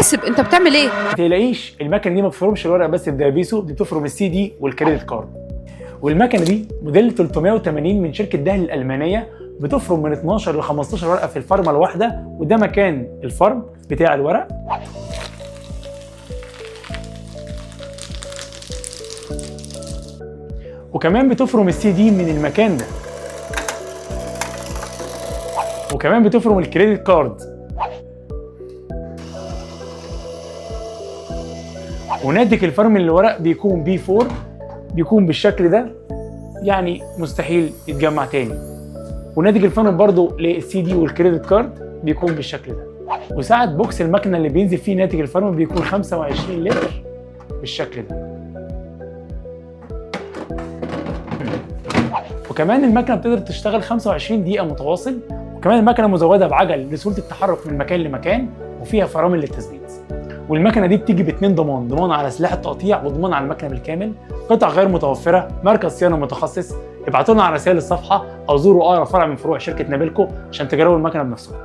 حاسب، انت بتعمل ايه؟ ما تقلقيش، المكنه دي ما بتفرمش الورق بس بدبابيسه، دي بتفرم السي دي والكريدت كارد. والمكنه دي موديل 380 من شركه دهل الالمانيه، بتفرم من 12 ل 15 ورقه في الفرمه الواحده، وده مكان الفرم بتاع الورق. وكمان بتفرم السي دي من المكان ده، وكمان بتفرم الكريدت كارد. وناتج الفرم للورق بيكون بي 4، بيكون بالشكل ده، يعني مستحيل يتجمع تاني. وناتج الفرم برضو للسي دي والكريدت كارد بيكون بالشكل ده. وساعة بوكس المكنه اللي بينزل فيه ناتج الفرم بيكون 25 لتر بالشكل ده. وكمان المكنه بتقدر تشتغل 25 دقيقه متواصل. وكمان المكنه مزوده بعجل لسهوله التحرك من مكان لمكان، وفيها فرامل للتثبيت. والمكنه دي بتيجي باتنين ضمان، ضمان على سلاح التقطيع وضمان على المكنه بالكامل. قطع غير متوفره، مركز صيانه متخصص. ابعتوا لنا على رسائل الصفحه او زوروا اقرب فرع من فروع شركه نابلكو عشان تجربوا المكنه بنفسكم.